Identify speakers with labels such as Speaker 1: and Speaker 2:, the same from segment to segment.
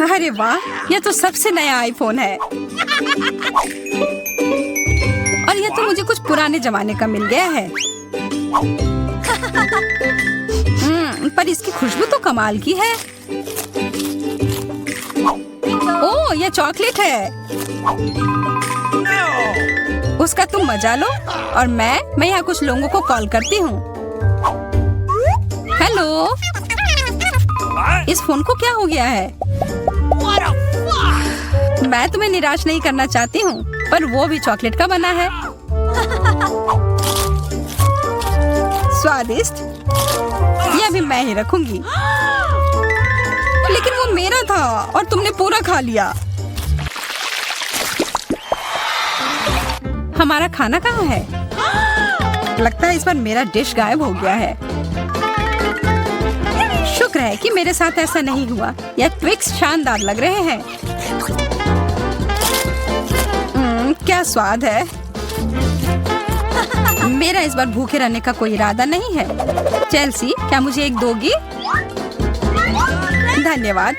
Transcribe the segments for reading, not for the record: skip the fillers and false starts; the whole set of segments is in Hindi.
Speaker 1: अरे वाह, ये तो सबसे नया आईफोन है। और ये तो मुझे कुछ पुराने जमाने का मिल गया है। पर इसकी खुशबू तो कमाल की है। ओह, ये चॉकलेट है। उसका तुम मजा लो और मैं यहाँ कुछ लोगों को कॉल करती हूँ। हेलो, इस फोन को क्या हो गया है? मैं तुम्हें निराश नहीं करना चाहती हूँ, पर वो भी चॉकलेट का बना है। स्वादिष्ट। ये अभी मैं ही रखूंगी। लेकिन वो मेरा था और तुमने पूरा खा लिया। हमारा खाना कहाँ है? लगता है इस बार मेरा डिश गायब हो गया है। शुक्र है कि मेरे साथ ऐसा नहीं हुआ। यह ट्विक्स शानदार लग रहे हैं। क्या स्वाद है। मेरा इस बार भूखे रहने का कोई इरादा नहीं है। चेल्सी, क्या मुझे एक दोगी? धन्यवाद।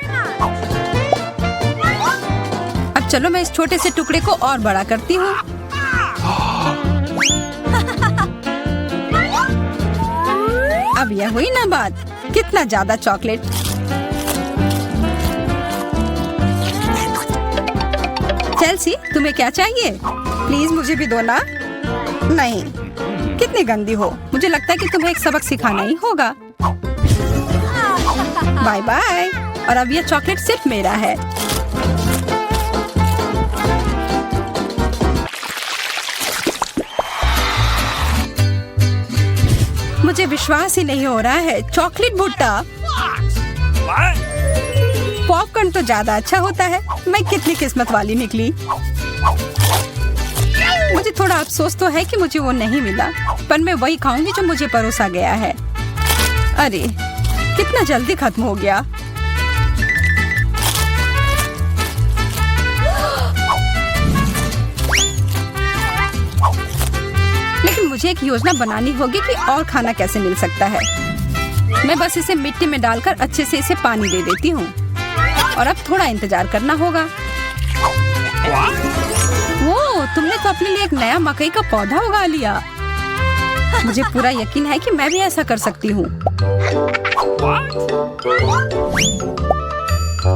Speaker 1: अब चलो मैं इस छोटे से टुकड़े को और बड़ा करती हूँ। अब यह हुई ना बात। कितना ज्यादा चॉकलेट। चेल्सी, तुम्हें क्या चाहिए? प्लीज मुझे भी दो ना। नहीं, कितनी गंदी हो। मुझे लगता है कि तुम्हें एक सबक सिखाना ही होगा। Bye bye. और अब यह चॉकलेट सिर्फ मेरा है। मुझे विश्वास ही नहीं हो रहा है। चॉकलेट भुट्टा। पॉपकॉर्न तो ज्यादा अच्छा होता है। मैं कितनी किस्मत वाली निकली। मुझे थोड़ा अफसोस तो है कि मुझे वो नहीं मिला, पर मैं वही खाऊंगी जो मुझे परोसा गया है। अरे, कितना जल्दी खत्म हो गया। लेकिन मुझे एक योजना बनानी होगी कि और खाना कैसे मिल सकता है। मैं बस इसे मिट्टी में डालकर अच्छे से इसे पानी दे देती हूँ। और अब थोड़ा इंतजार करना होगा। वो, तुमने तो अपने लिए एक नया मकई का पौधा उगा लिया। मुझे पूरा यकीन है कि मैं भी ऐसा कर सकती हूँ।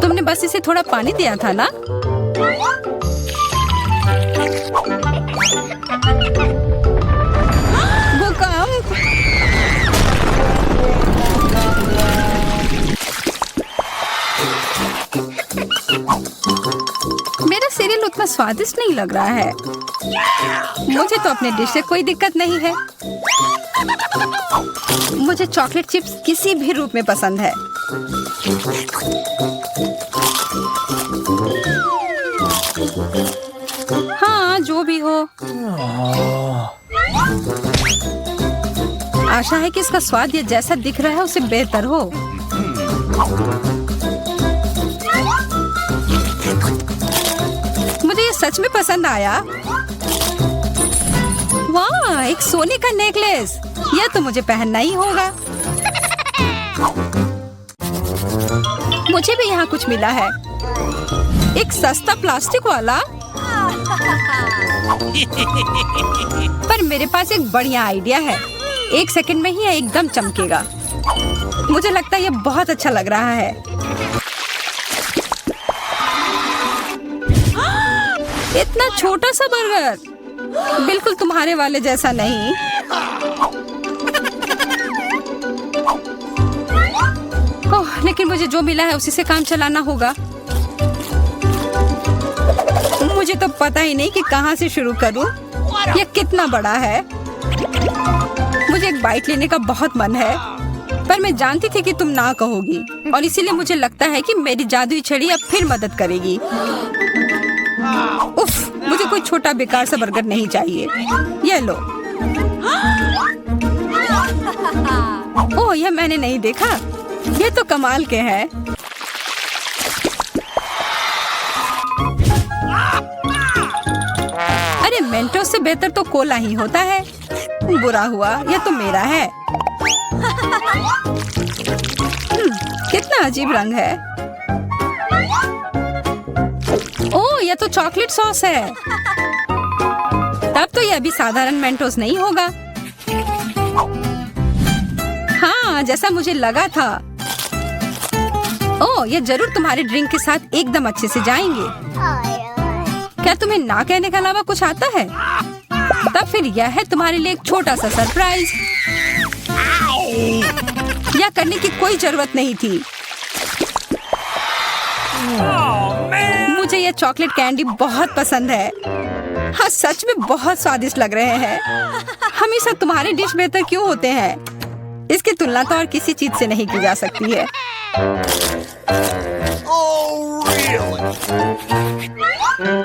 Speaker 1: तुमने बस इसे थोड़ा पानी दिया था ना? भूकंप। मेरा सीरियल उतना स्वादिष्ट नहीं लग रहा है। मुझे तो अपने डिश से कोई दिक्कत नहीं है। मुझे चॉकलेट चिप्स किसी भी रूप में पसंद है। हाँ, जो भी हो। आशा है कि इसका स्वाद ये जैसा दिख रहा है उससे बेहतर हो। मुझे ये सच में पसंद आया। वाह, एक सोने का नेकलेस। यह तो मुझे पहनना ही होगा। मुझे भी यहाँ कुछ मिला है। एक सस्ता प्लास्टिक वाला। पर मेरे पास एक बढ़िया आइडिया है। 1 सेकंड में ही यह एकदम चमकेगा। मुझे लगता है ये बहुत अच्छा लग रहा है। इतना छोटा सा बर्गर, बिल्कुल तुम्हारे वाले जैसा नहीं। ओह, लेकिन मुझे जो मिला है उसी से काम चलाना होगा। मुझे तो पता ही नहीं कि कहाँ से शुरू करूं। यह कितना बड़ा है। मुझे एक बाइट लेने का बहुत मन है, पर मैं जानती थी कि तुम ना कहोगी, और इसीलिए मुझे लगता है कि मेरी जादुई छड़ी अब फिर मदद करेगी। उफ, मुझे कोई छोटा बेकार सा बर्गर नहीं चाहिए। ये लो। ओह, यह मैंने नहीं देखा। ये तो कमाल के हैं। अरे, मेंटोस से बेहतर तो कोला ही होता है। बुरा हुआ, यह तो मेरा है। कितना अजीब रंग है। ओह, यह तो चॉकलेट सॉस है। तब तो यह भी साधारण मेंटोस नहीं होगा। हाँ, जैसा मुझे लगा था। ओह, यह जरूर तुम्हारे ड्रिंक के साथ एकदम अच्छे से जाएंगे। क्या तुम्हें ना कहने के अलावा कुछ आता है? तब फिर यह है तुम्हारे लिए एक छोटा सा सरप्राइज। यह करने की कोई जरूरत नहीं थी। मुझे यह चॉकलेट कैंडी बहुत पसंद है। हाँ, सच में बहुत स्वादिष्ट लग रहे हैं। हमेशा तुम्हारे डिश बेहतर क्यों होते हैं? इसकी तुलना तो और किसी चीज से नहीं की जा सकती है।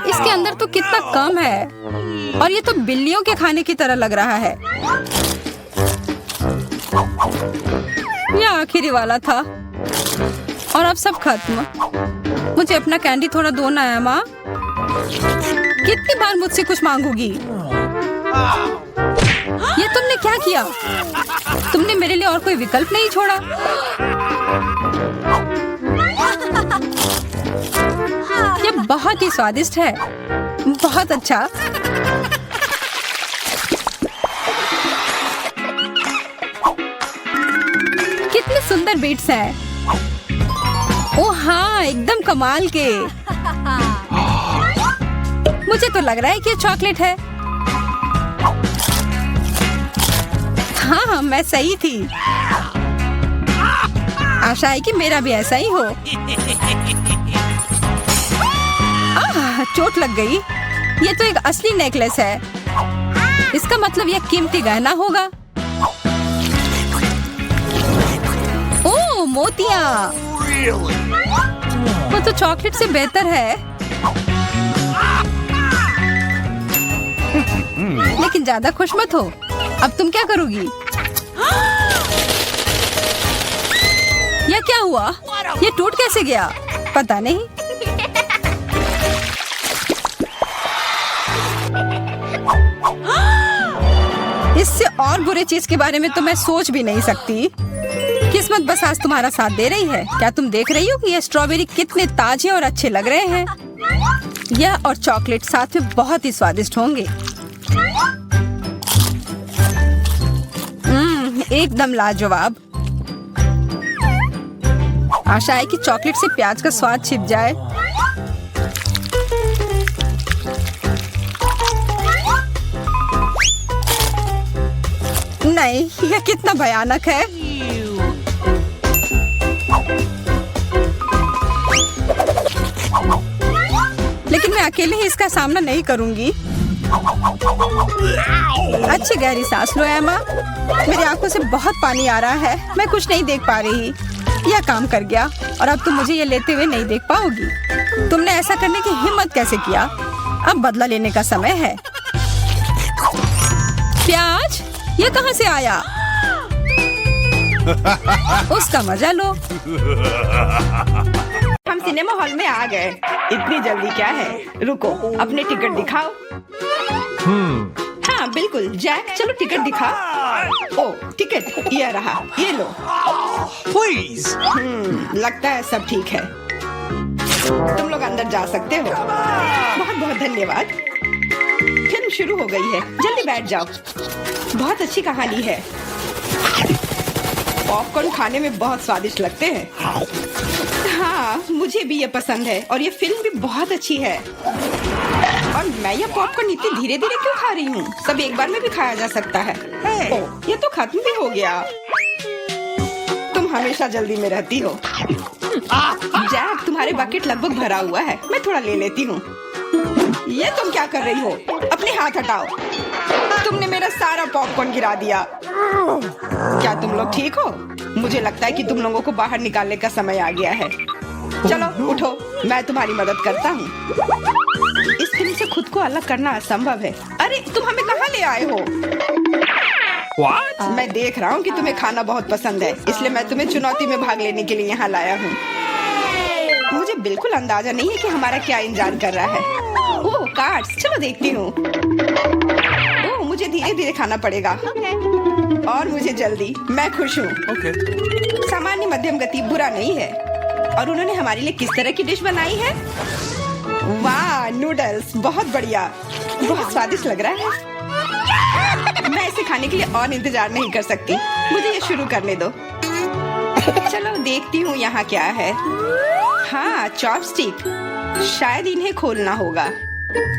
Speaker 1: इसके अंदर तो कितना कम है और ये तो बिल्लियों के खाने की तरह लग रहा है। यह आखिरी वाला था और अब सब खत्म। मुझे अपना कैंडी थोड़ा दो ना है माँ। कितनी बार मुझसे कुछ मांगोगी? ये तुमने क्या किया? तुमने मेरे लिए और कोई विकल्प नहीं छोड़ा। ये बहुत ही स्वादिष्ट है। बहुत अच्छा। कितने सुंदर बीट्स हैं। ओह हाँ, एकदम कमाल के। मुझे तो लग रहा है कि ये चॉकलेट है। हाँ, मैं सही थी। आशा है कि मेरा भी ऐसा ही हो। चोट लग गई। ये तो एक असली नेकलेस है। इसका मतलब यह कीमती गहना होगा। ओह, मोतियाँ। वो तो चॉकलेट से बेहतर है। लेकिन ज्यादा खुश मत हो। अब तुम क्या करोगी? यह क्या हुआ? यह टूट कैसे गया? पता नहीं। इससे और बुरे चीज के बारे में तो मैं सोच भी नहीं सकती। किस्मत बस आज तुम्हारा साथ दे रही है। क्या तुम देख रही हो कि ये स्ट्रॉबेरी कितने ताजे और अच्छे लग रहे हैं? यह और चॉकलेट साथ में बहुत ही स्वादिष्ट होंगे। एकदम लाजवाब। आशा है कि चॉकलेट से प्याज का स्वाद छिप जाए। नहीं, यह कितना भयानक है। लेकिन मैं अकेले ही इसका सामना नहीं करूंगी। अच्छी गहरी सांस लो एमा। मेरी आंखों से बहुत पानी आ रहा है। मैं कुछ नहीं देख पा रही। यह काम कर गया और अब तुम मुझे ये लेते हुए नहीं देख पाओगी। तुमने ऐसा करने की हिम्मत कैसे किया? अब बदला लेने का समय है। प्याज, ये कहाँ से आया? उसका मजा लो। हम सिनेमा हॉल में आ गए। इतनी जल्दी क्या है? रुको, अपने टिकट दिखाओ। हाँ बिल्कुल जैक, चलो टिकट दिखा। ओ टिकट, ये रहा, ये लो।
Speaker 2: Please.
Speaker 1: लगता है सब ठीक है। तुम लोग अंदर जा सकते हो। बहुत बहुत धन्यवाद। फिल्म शुरू हो गई है, जल्दी बैठ जाओ। बहुत अच्छी कहानी है। पॉपकॉर्न खाने में बहुत स्वादिष्ट लगते हैं। हाँ, मुझे भी ये पसंद है और ये फिल्म भी बहुत अच्छी है। और मैं ये पॉपकॉर्न इतनी धीरे धीरे क्यों खा रही हूँ? सब एक बार में भी खाया जा सकता है। ओह, ये तो खत्म भी हो गया। तुम हमेशा जल्दी में रहती हो। जैक, तुम्हारे बकेट लगभग भरा हुआ है। मैं थोड़ा ले लेती हूँ। ये तुम क्या कर रही हो? अपने हाथ हटाओ। तुमने मेरा सारा पॉपकॉर्न गिरा दिया। क्या तुम लोग ठीक हो? मुझे लगता है कि तुम लोगों को बाहर निकालने का समय आ गया है। चलो उठो, मैं तुम्हारी मदद करता हूँ। इस फिल्म से खुद को अलग करना असंभव है। अरे तुम हमें कहाँ ले आए हो?
Speaker 2: What?
Speaker 1: मैं देख रहा हूँ कि तुम्हें खाना बहुत पसंद है, इसलिए मैं तुम्हें चुनौती में भाग लेने के लिए यहाँ लाया हूँ। मुझे बिल्कुल अंदाजा नहीं है कि हमारा क्या इंतजार कर रहा है। ओह कार्ड्स, चलो देखती हूँ। ओह, मुझे धीरे धीरे खाना पड़ेगा। और मुझे जल्दी। मैं खुश हूँ।
Speaker 2: Okay.
Speaker 1: सामान्य मध्यम गति बुरा नहीं है। और उन्होंने हमारे लिए किस तरह की डिश बनाई है? वाह, नूडल्स बहुत बढ़िया, बहुत स्वादिष्ट लग रहा है। मैं इसे खाने के लिए और इंतजार नहीं कर सकती। मुझे ये शुरू करने दो। चलो देखती हूँ यहाँ क्या है। हाँ, चॉपस्टिक। शायद इन्हें खोलना होगा।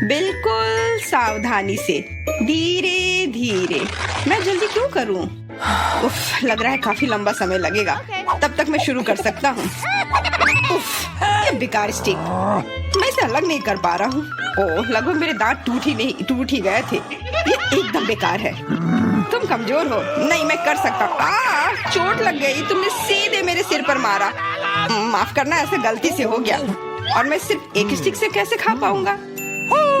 Speaker 1: बिल्कुल सावधानी से, धीरे धीरे। मैं जल्दी क्यों करूँ? उफ, लग रहा है काफी लंबा समय लगेगा। तब तक मैं शुरू कर सकता हूँ। उफ, ये बेकार स्टिक। मैं इसे अलग नहीं कर पा रहा हूँ। ओह, लगभग मेरे दांत टूट ही गए थे। ये एकदम बेकार है। तुम कमजोर हो। नहीं, मैं कर सकता हूँ। चोट लग गई। तुमने सीधे मेरे सिर पर मारा। माफ करना, ऐसे गलती से हो गया। और मैं सिर्फ एक स्टिक से कैसे खा पाऊंगा?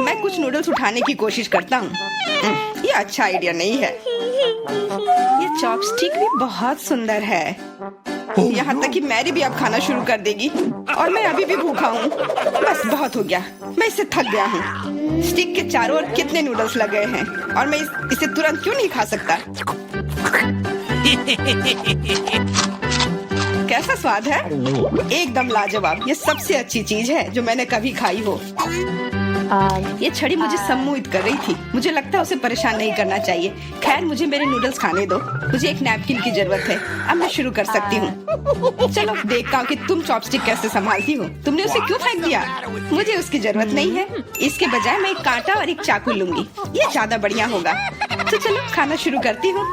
Speaker 1: मैं कुछ नूडल्स उठाने की कोशिश करता हूँ। ये अच्छा आइडिया नहीं है। ये चॉपस्टिक भी बहुत सुंदर है। यहाँ तक कि मैरी भी अब खाना शुरू कर देगी। और मैं अभी भी भूखा हूँ। बस बहुत हो गया। मैं इससे थक गया हूँ। स्टिक के चारों ओर कितने नूडल्स लगे हैं और मैं इसे तुरंत क्यों नहीं खा सकता? कैसा स्वाद है? एकदम लाजवाब। ये सबसे अच्छी चीज है जो मैंने कभी खाई हो। ये छड़ी मुझे सम्मोहित कर रही थी। मुझे लगता है उसे परेशान नहीं करना चाहिए। खैर, मुझे मेरे नूडल्स खाने दो। मुझे एक नैपकिन की जरूरत है। अब मैं शुरू कर सकती हूँ। चलो देखता हूँ कि तुम चॉपस्टिक कैसे संभालती हो। तुमने उसे क्यों फेंक दिया? मुझे उसकी जरूरत नहीं है। इसके बजाय मैं एक कांटा और एक चाकू लूंगी। ये ज्यादा बढ़िया होगा। तो चलो खाना शुरू करती हूँ।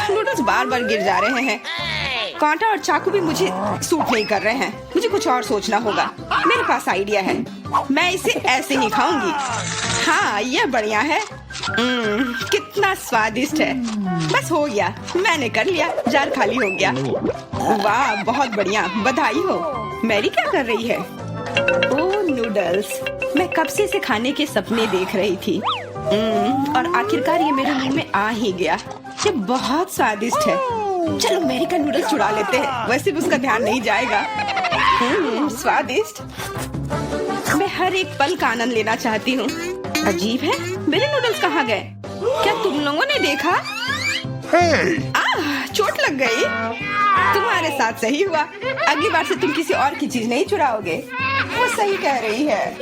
Speaker 1: नूडल्स बार बार गिर जा रहे हैं। कांटा और चाकू भी मुझे सूट नहीं कर रहे हैं। मुझे कुछ और सोचना होगा। मेरे पास आइडिया है। मैं इसे ऐसे ही खाऊंगी। हाँ, यह बढ़िया है। कितना स्वादिष्ट है। बस हो गया, मैंने कर लिया। जार खाली हो गया। वाह, बहुत बढ़िया, बधाई हो। मैरी क्या कर रही है? ओह, नूडल्स। मैं कब से इसे खाने के सपने देख रही थी। और आखिरकार ये मेरे मुंह में आ ही गया। ये बहुत स्वादिष्ट है। चलो मैरी का नूडल्स चुरा लेते हैं। वैसे भी उसका ध्यान नहीं जाएगा। स्वादिष्ट। मैं हर एक पल का आनंद लेना चाहती हूँ। अजीब है, मेरे नूडल्स कहाँ गए? क्या तुम लोगों ने देखा? चोट लग गई। तुम्हारे साथ सही हुआ। अगली बार से तुम किसी और की चीज नहीं चुराओगे। वो सही कह रही है।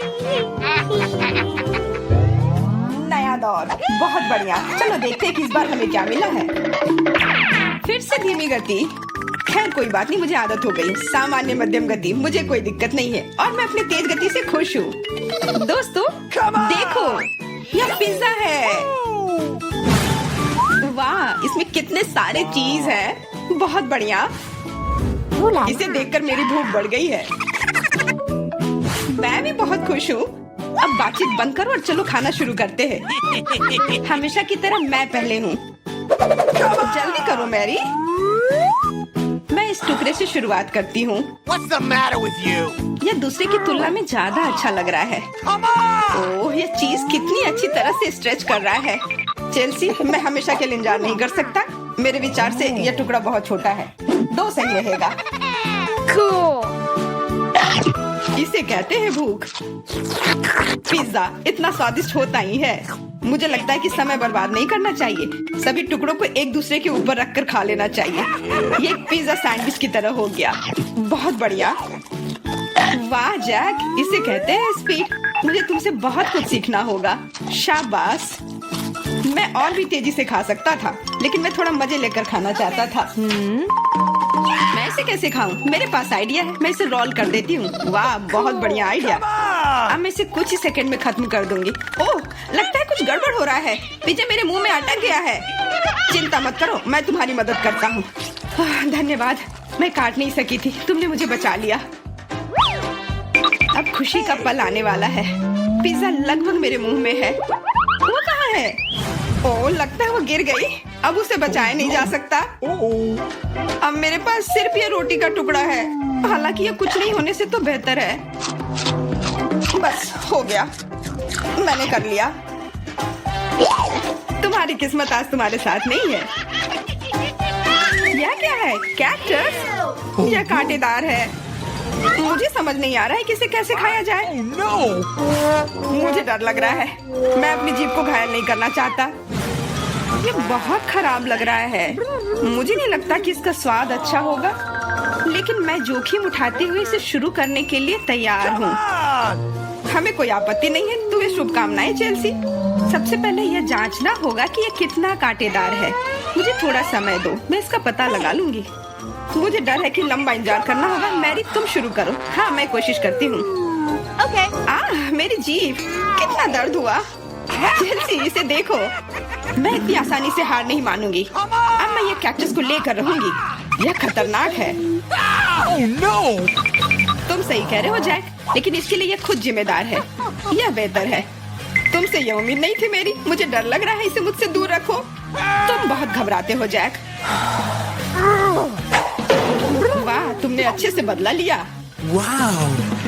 Speaker 1: नया दौर, बहुत बढ़िया। चलो देखते हैं कि इस बार हमें क्या मिला है। फिर से धीमी गति। खैर कोई बात नहीं, मुझे आदत हो गई। सामान्य मध्यम गति, मुझे कोई दिक्कत नहीं है। और मैं अपनी तेज गति से खुश हूँ। दोस्तों देखो, यह पिज्जा है। वाह, इसमें कितने सारे चीज हैं। बहुत बढ़िया। इसे देखकर मेरी भूख बढ़ गई है। मैं भी बहुत खुश हूँ। अब बातचीत बंद करो और चलो खाना शुरू करते हैं। हमेशा की तरह मैं पहले हूँ। जल्दी करो मैरी। मैं इस टुकड़े से शुरुआत करती हूँ। यह दूसरे की तुलना में ज्यादा अच्छा लग रहा है। ओह, यह चीज कितनी अच्छी तरह से स्ट्रेच कर रहा है। चेल्सी, मैं हमेशा के लिए इंतजार नहीं कर सकता। मेरे विचार से यह टुकड़ा बहुत छोटा है। 2 सही रहेगा। इसे कहते हैं भूख। पिज्जा इतना स्वादिष्ट होता ही है। मुझे लगता है कि समय बर्बाद नहीं करना चाहिए। सभी टुकड़ों को एक दूसरे के ऊपर रखकर खा लेना चाहिए। ये एक पिज्जा सैंडविच की तरह हो गया। बहुत बढ़िया। वाह जैक, इसे कहते हैं स्पीड। मुझे तुमसे बहुत कुछ सीखना होगा। शाबाश। मैं और भी तेजी से खा सकता था, लेकिन मैं थोड़ा मजे लेकर खाना चाहता था। मैं इसे कैसे खाऊं? मेरे पास आइडिया है। मैं इसे रोल कर देती हूँ। वाह, बहुत बढ़िया आइडिया। अब मैं इसे कुछ ही सेकंड में खत्म कर दूंगी। ओह, लगता है कुछ गड़बड़ हो रहा है। पिज्जा मेरे मुंह में अटक गया है। चिंता मत करो, मैं तुम्हारी मदद करता हूँ। धन्यवाद। मैं काट नहीं सकी थी, तुमने मुझे बचा लिया। अब खुशी का पल आने वाला है। पिज्जा लगभग मेरे मुंह में है। वो कहाँ है? ओह, लगता है वो गिर गई। अब उसे बचाया नहीं जा सकता। अब मेरे पास सिर्फ ये रोटी का टुकड़ा है। हालांकि ये कुछ नहीं होने से तो बेहतर है। बस हो गया, मैंने कर लिया। तुम्हारी किस्मत आज तुम्हारे साथ नहीं है। यह क्या है? कैक्टस? यह कांटेदार है। मुझे समझ नहीं आ रहा है कि इसे कैसे खाया जाए। मुझे डर लग रहा है। मैं अपनी जीभ को घायल नहीं करना चाहता। ये बहुत खराब लग रहा है। मुझे नहीं लगता कि इसका स्वाद अच्छा होगा, लेकिन मैं जोखिम उठाते हुए इसे शुरू करने के लिए तैयार हूँ।
Speaker 3: हमें कोई आपत्ति नहीं है। तुम्हें शुभकामनाएं चेल्सी। सबसे पहले यह जांचना होगा कि यह कितना कांटेदार है। मुझे थोड़ा समय दो, मैं इसका पता लगा लूंगी। मुझे डर है कि लंबा इंतजार करना होगा। मैरी तुम शुरू करो। हाँ, मैं कोशिश करती हूँ। ओके। मेरी जीभ, कितना दर्द हुआ। चेल्सी, इसे देखो। मैं इतनी आसानी से हार नहीं मानूंगी। अब मैं ये कैक्टस को लेकर रहूंगी। यह खतरनाक है।
Speaker 2: Oh no!
Speaker 3: तुम सही कह रहे हो जैक, लेकिन इसके लिए यह खुद जिम्मेदार है। यह बेहतर है। तुमसे यह उम्मीद नहीं थी मेरी। मुझे डर लग रहा है, इसे मुझसे दूर रखो। तुम बहुत घबराते हो जैक। वाह, तुमने अच्छे से बदला लिया।
Speaker 2: Wow!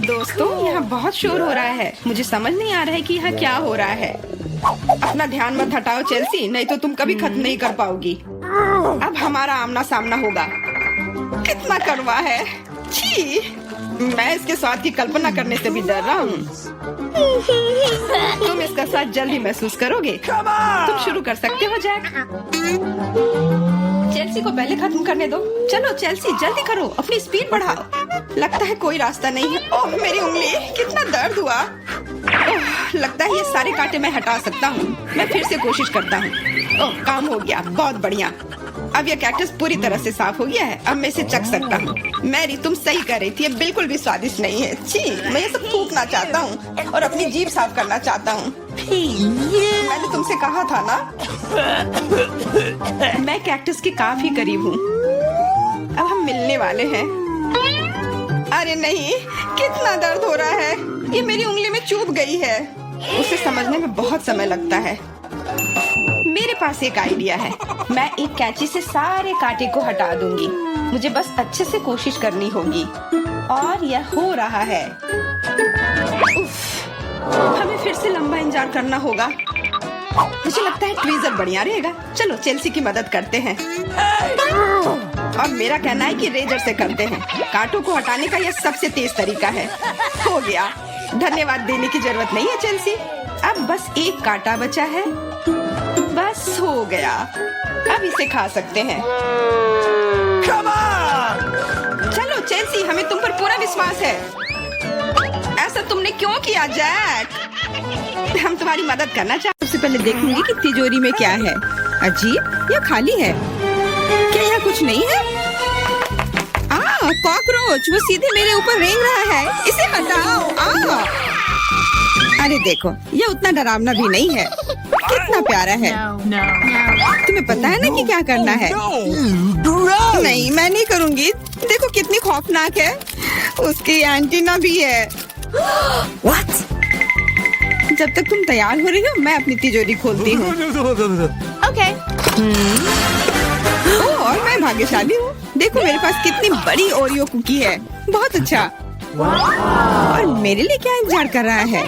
Speaker 3: दोस्तों, यहाँ बहुत शोर हो रहा है। मुझे समझ नहीं आ रहा है कि यहाँ क्या हो रहा है। अपना ध्यान मत हटाओ चेल्सी, नहीं तो तुम कभी खत्म नहीं कर पाओगी। अब हमारा आमना सामना होगा। कितना कड़वा है। छी, मैं इसके स्वाद की कल्पना करने से भी डर रहा हूँ। तुम इसका स्वाद जल्दी महसूस करोगे। तुम शुरू कर सकते हो जैक। चेल्सी को पहले खत्म करने दो। चलो चेल्सी, जल्दी करो, अपनी स्पीड बढ़ाओ। लगता है कोई रास्ता नहीं है। ओह मेरी उंगली, कितना दर्द हुआ। ओह, लगता है ये सारे कांटे मैं हटा सकता हूँ। मैं फिर से कोशिश करता हूँ। ओह, काम हो गया, बहुत बढ़िया। अब यह कैक्टस पूरी तरह से साफ हो गया है। अब मैं इसे चख सकता हूँ। मैरी, तुम सही कर रही थी, ये बिल्कुल भी स्वादिष्ट नहीं है। छी, मैं ये सब थूकना चाहता हूँ और अपनी जीभ साफ करना चाहता हूँ। मैंने तुमसे कहा था ना। मैं कैक्टस के काफी करीब हूँ। अब हम मिलने वाले हैं। अरे नहीं, कितना दर्द हो रहा है। ये मेरी उंगली में चुभ गई है। उसे समझने में बहुत समय लगता है। मेरे पास एक आइडिया है। मैं एक कैंची से सारे कांटे को हटा दूंगी। मुझे बस अच्छे से कोशिश करनी होगी। और यह हो रहा है। उफ, हमें फिर से लंबा इंतजार करना होगा। मुझे लगता है ट्वीजर बढ़िया रहेगा। चलो चेल्सी की मदद करते हैं। और मेरा कहना है कि रेजर से करते हैं। कांटों को हटाने का यह सबसे तेज तरीका है। हो गया। धन्यवाद देने की जरूरत नहीं है चेल्सी। अब बस एक कांटा बचा है। बस हो गया। अब इसे खा सकते हैं।
Speaker 2: Come on!
Speaker 3: चलो चेल्सी, हमें तुम पर पूरा विश्वास है। ऐसा तुमने क्यों किया जैक? हम तुम्हारी मदद करना चाहते।
Speaker 1: सबसे पहले देखूंगी कि तिजोरी में क्या है। अजीब, यह खाली है। क्या यहाँ कुछ नहीं है? कॉकरोच, वो सीधे मेरे ऊपर रेंग रहा है। इसे हटाओ। अरे देखो, ये उतना डरावना भी नहीं है। कितना प्यारा है। तुम्हें पता है ना कि क्या करना है?
Speaker 2: No!
Speaker 1: नहीं, मैं नहीं करूँगी। देखो कितनी खौफनाक है। उसकी एंटीना भी है।
Speaker 2: What?
Speaker 1: जब तक तुम तैयार हो रही हो, मैं अपनी तिजोरी खोलती हूँ। और मैं भाग्यशाली हूँ। देखो मेरे पास कितनी बड़ी ओरियो कुकी है। बहुत अच्छा। और मेरे लिए क्या इंतजार कर रहा है?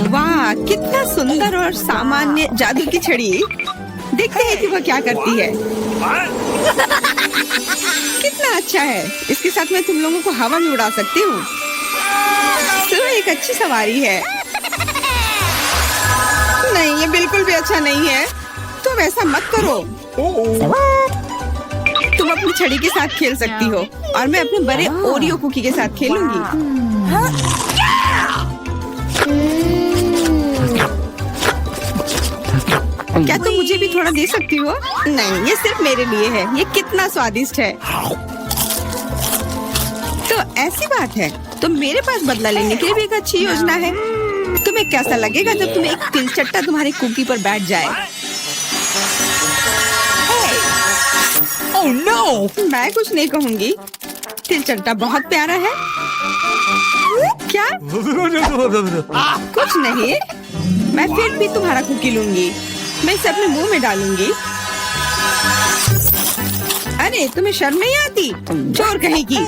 Speaker 1: वाह, कितना सुंदर और सामान्य जादू की छड़ी। देखते हैं कि वह क्या करती है। कितना अच्छा है। इसके साथ मैं तुम लोगों को हवा में उड़ा सकती हूँ। तो एक अच्छी सवारी है। नहीं, ये बिल्कुल भी अच्छा नहीं है। तुम ऐसा मत करो। तुम अपनी छड़ी के साथ खेल सकती हो और मैं अपने बड़े ओरियो कुकी के साथ खेलूंगी। क्या तुम मुझे भी थोड़ा दे सकती हो? नहीं, ये सिर्फ मेरे लिए है। ये कितना स्वादिष्ट है। तो ऐसी बात है, तो मेरे पास बदला लेने के लिए भी एक अच्छी योजना है। तुम्हें कैसा लगेगा जब तुम्हें एक तिलचट्टा तुम्हारी कुकी पर बैठ जाए?
Speaker 2: Oh no!
Speaker 1: मैं कुछ नहीं कहूँगी। तिलचट्टा बहुत प्यारा है। क्या? कुछ नहीं। मैं फिर भी तुम्हारा कुकी लूंगी। मैं इसे अपने मुंह में डालूंगी। अरे तुम्हें शर्म नहीं आती? चोर कहेगी।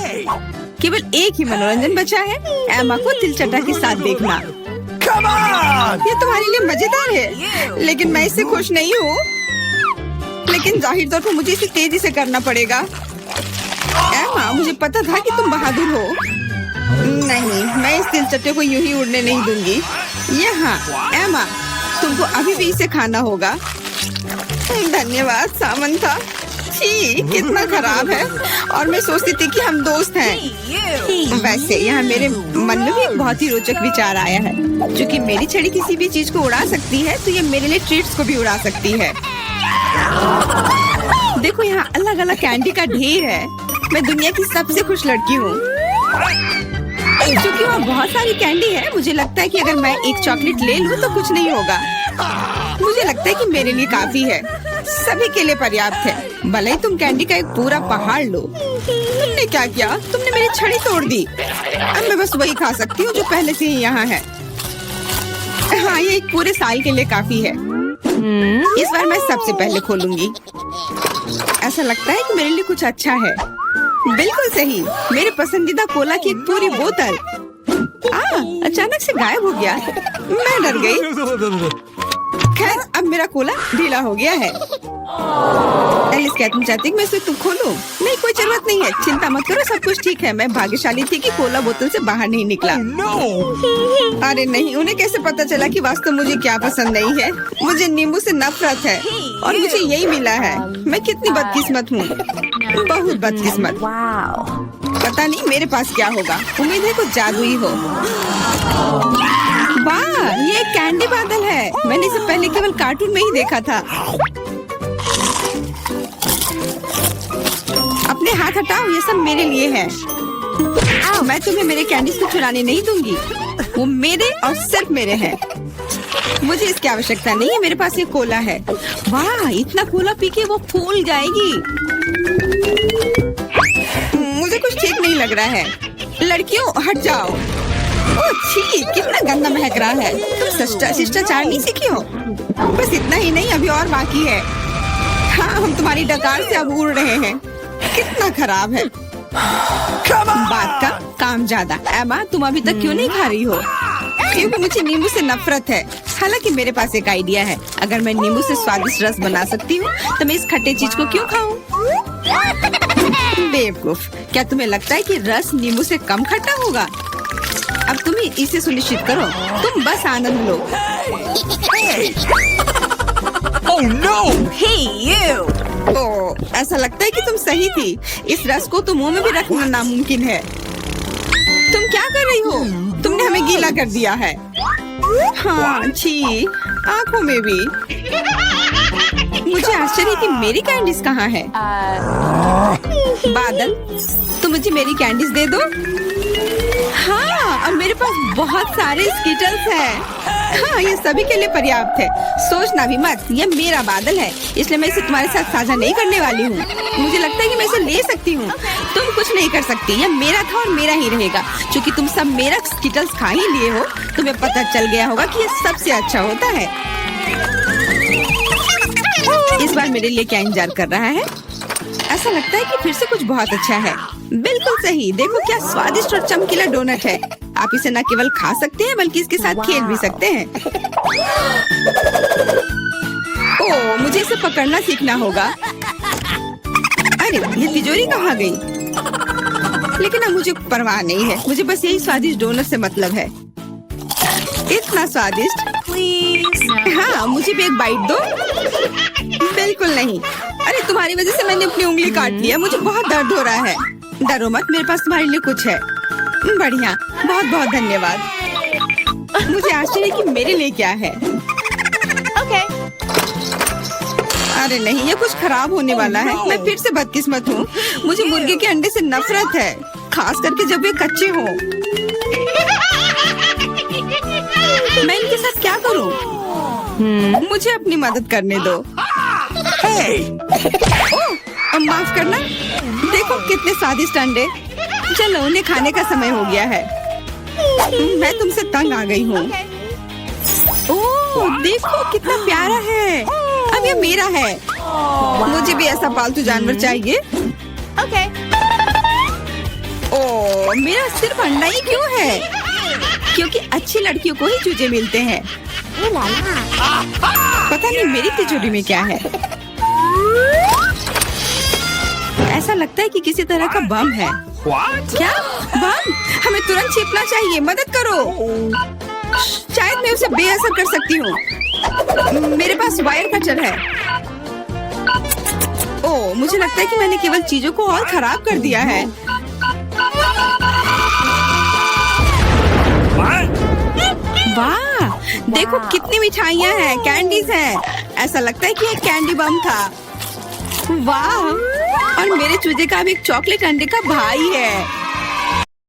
Speaker 1: केवल एक ही मनोरंजन बचा है, एमा को तिलचट्टा के साथ देखना।
Speaker 2: Come on!
Speaker 1: ये तुम्हारे लिए मजेदार है, लेकिन मैं इससे खुश नहीं हूँ। लेकिन जाहिर तौर पर मुझे इसे तेजी से करना पड़ेगा। एमा, मुझे पता था कि तुम बहादुर हो। नहीं, मैं इस तिलचट्टे को यूं ही उड़ने नहीं दूंगी। यहाँ एमा, तुमको अभी भी इसे खाना होगा। धन्यवाद सामंथा।
Speaker 3: छी, कितना खराब है। और मैं सोचती थी कि हम दोस्त हैं। वैसे यहाँ मेरे मन में भी एक बहुत ही रोचक विचार आया है। क्योंकि मेरी छड़ी किसी भी चीज को उड़ा सकती है, तो ये मेरे लिए ट्रीट्स को भी उड़ा सकती है। देखो यहाँ अलग अलग कैंडी का ढेर है। मैं दुनिया की सबसे खुश लड़की हूँ। क्योंकि वहाँ बहुत सारी कैंडी है, मुझे लगता है कि अगर मैं एक चॉकलेट ले लूँ तो कुछ नहीं होगा। मुझे लगता है कि मेरे लिए काफी है, सभी के लिए पर्याप्त है। भले ही तुम कैंडी का एक पूरा पहाड़ लो। तुमने क्या किया? तुमने मेरी छड़ी तोड़ दी। अब मैं बस वही खा सकती हूँ जो पहले से ही यहाँ है। हाँ, ये एक पूरे साल के लिए काफी है। इस बार मैं सबसे पहले खोलूंगी। ऐसा लगता है कि मेरे लिए कुछ अच्छा है। बिल्कुल सही, मेरे पसंदीदा कोला की एक पूरी बोतल। अचानक से गायब हो गया। मैं डर गई। खैर, अब मेरा कोला ढीला हो गया है। एलिस, क्या तुम चाहती कि मैं इसे खोलूं? नहीं, कोई जरूरत नहीं है। चिंता मत करो, सब कुछ ठीक है। मैं भाग्यशाली थी कि कोला बोतल से बाहर नहीं निकला। अरे नहीं, उन्हें कैसे पता चला कि वास्तव मुझे क्या पसंद नहीं है? मुझे नींबू से नफरत है और मुझे यही मिला है। मैं कितनी बदकिस्मत हूँ, बहुत बदकिस्मत। पता नहीं मेरे पास क्या होगा। उम्मीद है कुछ जादुई हो। वाह, ये एक कैंडी बादल है। मैंने इसे पहले केवल कार्टून में ही देखा था। अपने हाथ हटाओ, ये सब मेरे लिए है। मैं तुम्हें मेरे कैंडीज को चुराने नहीं दूंगी। वो मेरे और सिर्फ मेरे हैं। मुझे इसकी आवश्यकता नहीं है। मेरे पास ये कोला है। वाह, इतना कोला पी के वो फूल जाएगी। मुझे कुछ ठीक नहीं लग रहा है। लड़कियों, हट जाओ। ओह छी, कितना गंदा महक रहा है। तुम शिष्टाचार नहीं सीखी हो? बस इतना ही नहीं, अभी और बाकी है। हाँ, हम तुम्हारी डकार से अब उड़ रहे हैं। कितना खराब है। बात का काम ज्यादा। एमा, तुम अभी तक क्यों नहीं खा रही हो? क्योंकि मुझे नींबू से नफरत है। हालांकि मेरे पास एक आइडिया है। अगर मैं नींबू से स्वादिष्ट रस बना सकती हूँ तो मैं इस खट्टे चीज को क्यों खाऊं? बेवकूफ, क्या तुम्हें लगता है कि रस नींबू से कम खट्टा होगा? अब तुम ही इसे सुनिश्चित करो। तुम बस आनंद लो।
Speaker 2: Oh no!
Speaker 4: Hey, you!
Speaker 3: ओह, ऐसा लगता है कि तुम सही थी। इस रस को तो मुंह में भी रखना नामुमकिन है। तुम क्या कर रही हो? तुमने हमें गीला कर दिया है। हाँ, छी, आंखों में भी। मुझे आश्चर्य कि मेरी कैंडीज कहाँ है? बादल, तुम मुझे मेरी कैंडीज दे दो। हाँ, और मेरे पास बहुत सारे स्कीटल्स हैं। हाँ, ये सभी के लिए पर्याप्त है। सोचना भी मत, ये मेरा बादल है, इसलिए मैं इसे तुम्हारे साथ साझा नहीं करने वाली हूँ। मुझे लगता है कि मैं इसे ले सकती हूँ। तुम कुछ नहीं कर सकती। ये मेरा था और मेरा ही रहेगा। क्योंकि तुम सब मेरा स्कीटल्स खा ही लिए हो, तुम्हें पता चल गया होगा कि ये सबसे अच्छा होता है। इस बार मेरे लिए क्या इंतजार कर रहा है? ऐसा लगता है कि फिर से कुछ बहुत अच्छा है। बिल्कुल सही, देखो क्या स्वादिष्ट और चमकीला डोनट है। आप इसे न केवल खा सकते हैं बल्कि इसके साथ खेल भी सकते हैं। ओह, मुझे इसे पकड़ना सीखना होगा। अरे, ये तिजोरी कहाँ गई? लेकिन अब मुझे परवाह नहीं है। मुझे बस यही स्वादिष्ट डोनट से मतलब है। इतना स्वादिष्ट। हाँ, मुझे भी एक बाइट दो। बिल्कुल नहीं। अरे, तुम्हारी वजह से मैंने अपनी उंगली काट लिया। मुझे बहुत दर्द हो रहा है। डरो मत, मेरे पास तुम्हारे लिए कुछ है। बढ़िया, बहुत बहुत धन्यवाद। मुझे आश्चर्य कि मेरे लिए क्या है।
Speaker 4: Okay.
Speaker 3: अरे नहीं, ये कुछ खराब होने वाला है। मैं फिर से बदकिस्मत हूँ। मुझे मुर्गे के अंडे से नफरत है, खास करके जब वे कच्चे हों। मैं इनके साथ क्या करूँ? मुझे अपनी मदद करने दो। ओह, माफ करना। देखो कितने स्वादिष्ट अंडे। चलो, उन्हें खाने का समय हो गया है। मैं तुमसे तंग आ गई हूँ। ओह, देखो कितना प्यारा है। अब ये मेरा है। मुझे भी ऐसा पालतू जानवर चाहिए।
Speaker 4: Okay.
Speaker 3: ओह, मेरा सिर्फ अंडा ही क्यों है? क्योंकि अच्छी लड़कियों को ही चूजे मिलते हैं। पता नहीं मेरी तिजोरी में क्या है। ऐसा लगता है कि किसी तरह का बम है।
Speaker 2: What?
Speaker 3: क्या बम? हमें तुरंत छिपना चाहिए। मदद करो। शायद मैं उसे बेअसर कर सकती हूँ। मेरे पास वायर कटर है। ओह, मुझे लगता है कि मैंने केवल चीजों को और खराब कर दिया है। वाह, देखो कितनी मिठाइयाँ हैं, कैंडीज हैं। ऐसा लगता है कि एक कैंडी बम था। वाह, और मेरे चूजे का भी एक चॉकलेट अंडे का भाई है।